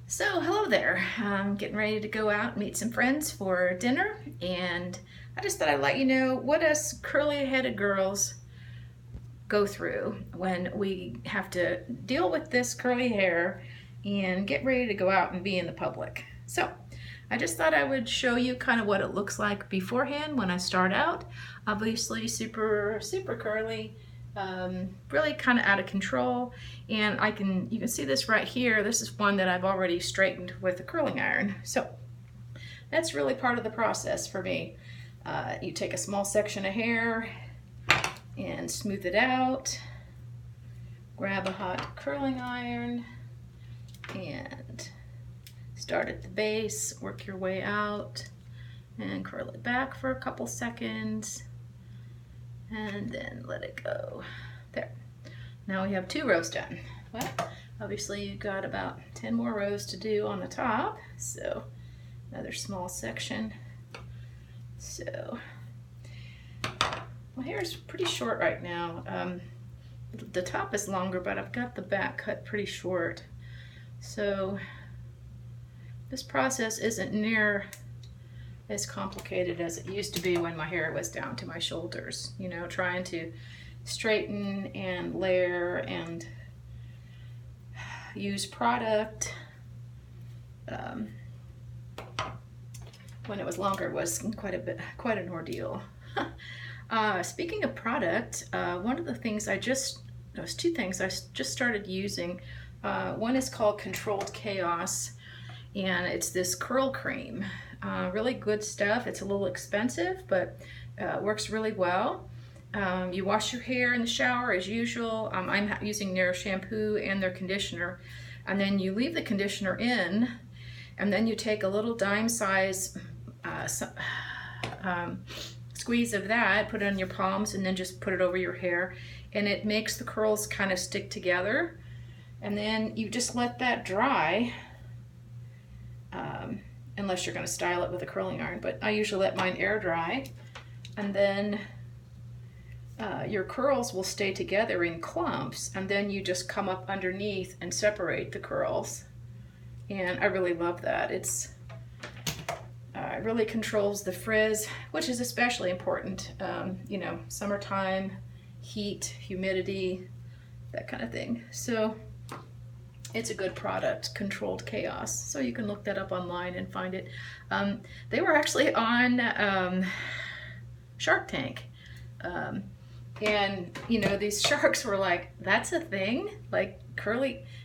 So, hello there. I'm getting ready to go out and meet some friends for dinner, and I just thought I'd let you know what us curly-headed girls go through when we have to deal with this curly hair and get ready to go out and be in the public. So, I just thought I would show you kind of what it looks like beforehand when I start out. Obviously, super curly, really kind of out of control. And you can see this right here. This is one that I've already straightened with a curling iron. So that's really part of the process for me. You take a small section of hair and smooth it out. Grab a hot curling iron and start at the base, work your way out, and curl it back for a couple seconds, and then let it go. There. Now we have 2 rows done. Well, obviously you've got about 10 more rows to do on the top, so another small section. So my hair is pretty short right now. The top is longer, but I've got the back cut pretty short. So this process isn't near as complicated as it used to be when my hair was down to my shoulders. You know, trying to straighten and layer and use product. When it was longer, it was quite an ordeal. Speaking of product, one of the things there's 2 things I just started using. One is called Controlled Chaos, and it's this curl cream. Really good stuff. It's a little expensive, but works really well. You wash your hair in the shower as usual. I'm using their shampoo and their conditioner, and then you leave the conditioner in, and then you take a little dime size squeeze of that, put it on your palms, and then just put it over your hair, and it makes the curls kind of stick together. And then you just let that dry, unless you're going to style it with a curling iron, but I usually let mine air dry, and then your curls will stay together in clumps, and then you just come up underneath and separate the curls. And I really love that. It really controls the frizz, which is especially important, you know, summertime, heat, humidity, that kind of thing. So it's a good product, Controlled Chaos. So you can look that up online and find it. They were actually on Shark Tank. And, you know, these sharks were like, that's a thing? Like,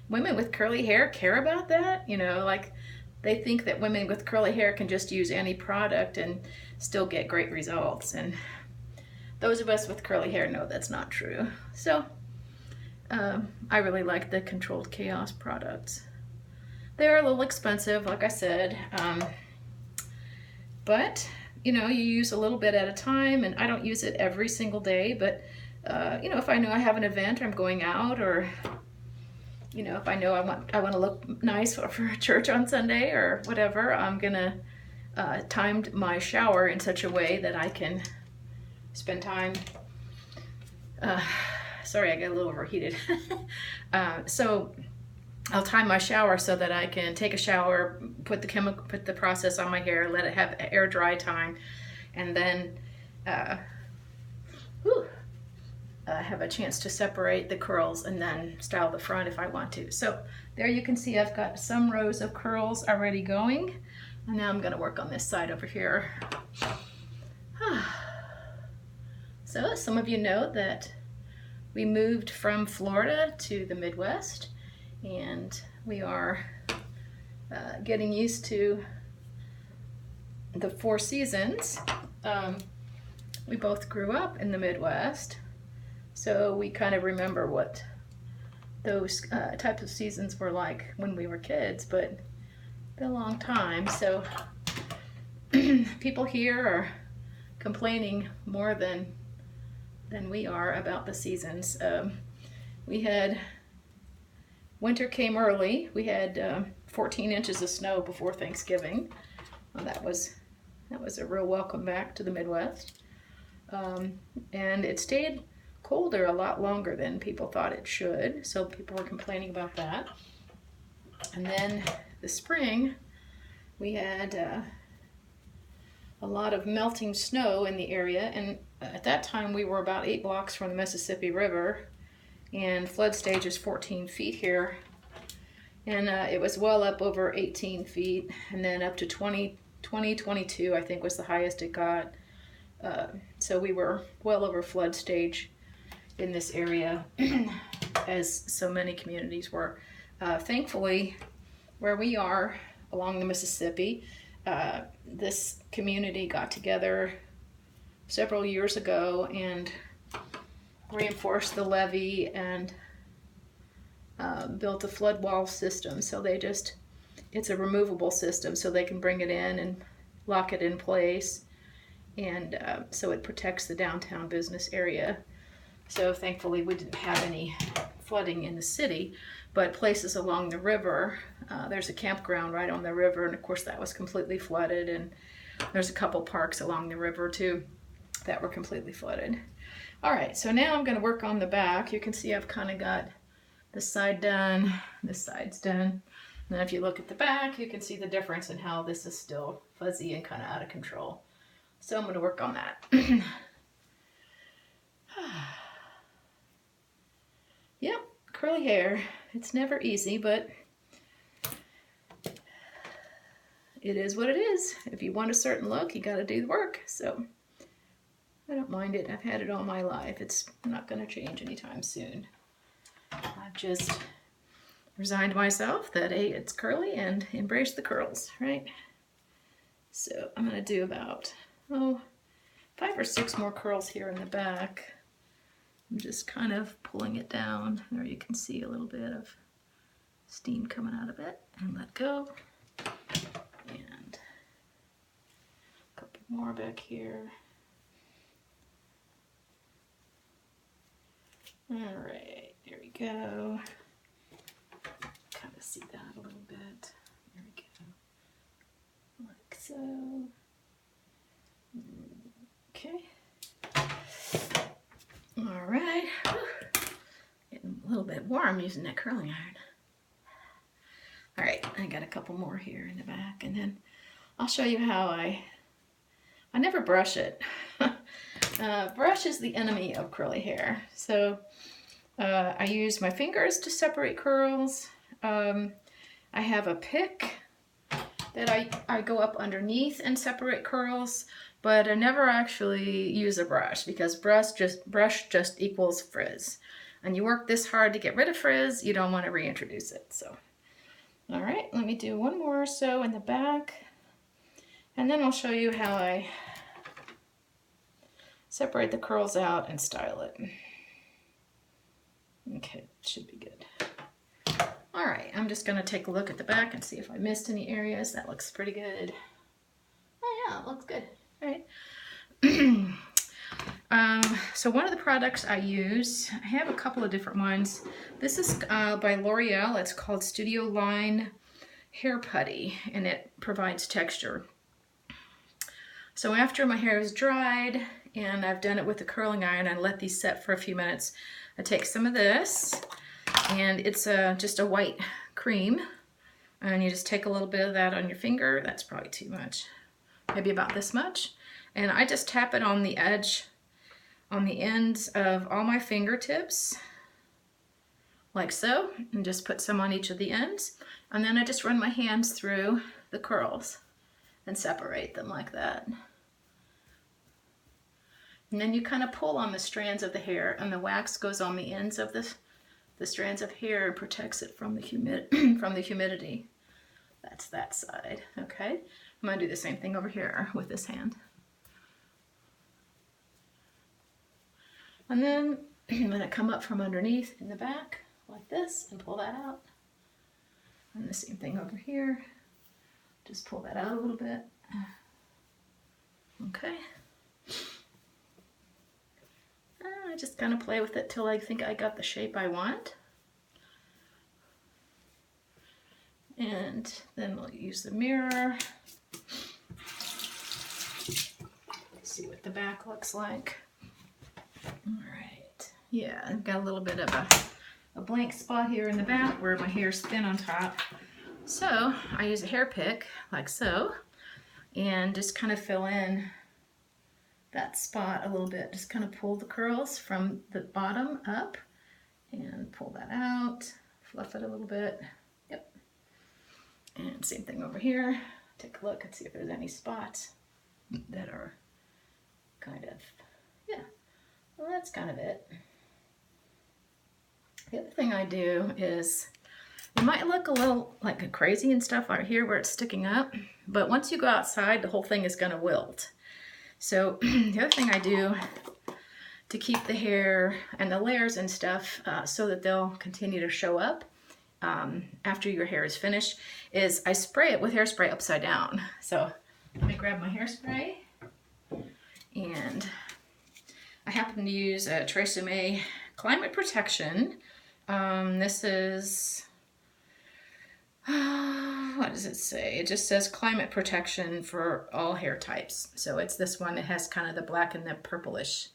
women with curly hair care about that? You know, like, they think that women with curly hair can just use any product and still get great results. And those of us with curly hair know that's not true. So I really like the Controlled Chaos products. They're a little expensive, like I said, but you know, you use a little bit at a time, and I don't use it every single day, but you know, if I know I have an event or I'm going out, or you know, if I know I want to look nice for church on Sunday or whatever, I'm gonna time my shower in such a way that I can spend time. Sorry, I got a little overheated. So I'll time my shower so that I can take a shower, put the process on my hair, let it have air dry time, and then have a chance to separate the curls and then style the front if I want to. So there you can see I've got some rows of curls already going, and now I'm going to work on this side over here. So some of you know that we moved from Florida to the Midwest, and we are getting used to the 4 seasons. We both grew up in the Midwest, so we kind of remember what those types of seasons were like when we were kids, but it's been a long time. So people here are complaining more than we are about the seasons. Winter came early. We had 14 inches of snow before Thanksgiving. Well, that was a real welcome back to the Midwest. And it stayed colder a lot longer than people thought it should, so people were complaining about that. And then this spring, we had a lot of melting snow in the area, and at that time we were about 8 blocks from the Mississippi River, and flood stage is 14 feet here, and it was well up over 18 feet, and then up to 22 I think was the highest it got. So we were well over flood stage in this area, as so many communities were. Thankfully, where we are along the Mississippi, this community got together several years ago and reinforced the levee and built a flood wall system. So it's a removable system, so they can bring it in and lock it in place, and so it protects the downtown business area. So thankfully we didn't have any flooding in the city, but places along the river, there's a campground right on the river, and of course that was completely flooded, and there's a couple parks along the river too that were completely flooded. All right, so now I'm going to work on the back. You can see I've kind of got this side done, this side's done. And then if you look at the back, you can see the difference in how this is still fuzzy and kind of out of control. So I'm going to work on that. Yep, curly hair. It's never easy, but it is what it is. If you want a certain look, you got to do the work. So I don't mind it. I've had it all my life. It's not going to change anytime soon. I've just resigned myself that, hey, it's curly, and embrace the curls, right? So I'm going to do about 5 or 6 more curls here in the back. I'm just kind of pulling it down. There you can see a little bit of steam coming out of it, and let go. And a couple more back here. All right, there we go. Kind of see that a little bit. There we go. Like so. Okay. All right. Getting a little bit warm using that curling iron. All right, I got a couple more here in the back, and then I'll show you how I never brush it. Brush is the enemy of curly hair. So I use my fingers to separate curls. I have a pick that I go up underneath and separate curls, but I never actually use a brush, because brush just equals frizz. And you work this hard to get rid of frizz, you don't want to reintroduce it. So, all right, let me do one more or so in the back, and then I'll show you how I separate the curls out and style it. Okay, should be good. All right, I'm just gonna take a look at the back and see if I missed any areas. That looks pretty good. Oh yeah, it looks good. All right. So one of the products I use, I have a couple of different ones. This is by L'Oreal. It's called Studio Line Hair Putty, and it provides texture. So after my hair is dried, and I've done it with the curling iron and let these set for a few minutes, I take some of this, and it's just a white cream, and you just take a little bit of that on your finger. That's probably too much, maybe about this much, and I just tap it on the edge, on the ends of all my fingertips, like so, and just put some on each of the ends, and then I just run my hands through the curls and separate them like that. And then you kind of pull on the strands of the hair, and the wax goes on the ends of the strands of hair and protects it from the humidity. That's that side. Okay, I'm gonna do the same thing over here with this hand. And then I'm gonna come up from underneath in the back like this and pull that out. And the same thing over here. Just pull that out a little bit. Okay. I just kind of play with it till I think I got the shape I want. And then we'll use the mirror. See what the back looks like. All right. Yeah, I've got a little bit of a blank spot here in the back where my hair's thin on top. So I use a hair pick like so, and just kind of fill in that spot a little bit. Just kind of pull the curls from the bottom up and pull that out, fluff it a little bit. Yep. And same thing over here. Take a look and see if there's any spots that are kind of, yeah, well, that's kind of it. The other thing I do is, it might look a little like crazy and stuff out here where it's sticking up, but once you go outside, the whole thing is going to wilt. So the other thing I do to keep the hair and the layers and stuff so that they'll continue to show up after your hair is finished is I spray it with hairspray upside down. So let me grab my hairspray, and I happen to use a Tresemme Climate Protection. This is, what does it say? It just says climate protection for all hair types. So it's this one that has kind of the black and the purplish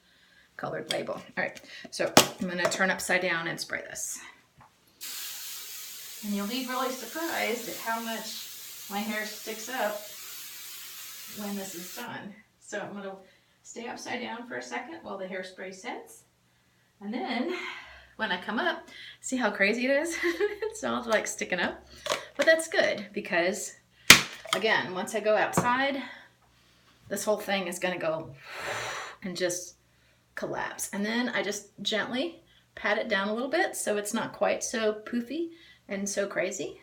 colored label. All right, so I'm going to turn upside down and spray this. And you'll be really surprised at how much my hair sticks up when this is done. So I'm going to stay upside down for a second while the hairspray sets. And then when I come up, see how crazy it is? It's all like sticking up. But that's good because, again, once I go outside, this whole thing is going to go and just collapse. And then I just gently pat it down a little bit so it's not quite so poofy and so crazy.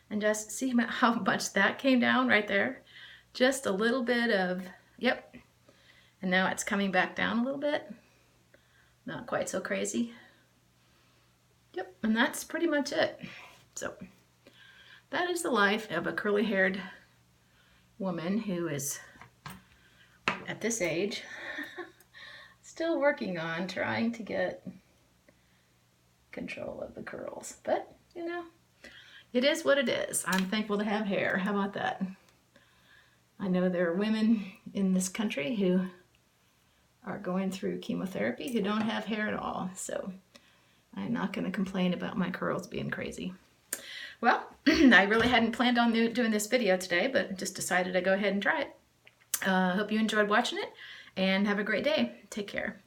And just see how much that came down right there. Just a little bit of, yep. And now it's coming back down a little bit. Not quite so crazy. Yep, and that's pretty much it. So that is the life of a curly-haired woman who is at this age still working on trying to get control of the curls. But, you know, it is what it is. I'm thankful to have hair. How about that? I know there are women in this country who are going through chemotherapy who don't have hair at all. So I'm not going to complain about my curls being crazy. Well, I really hadn't planned on doing this video today, but just decided to go ahead and try it. Hope you enjoyed watching it, and have a great day. Take care.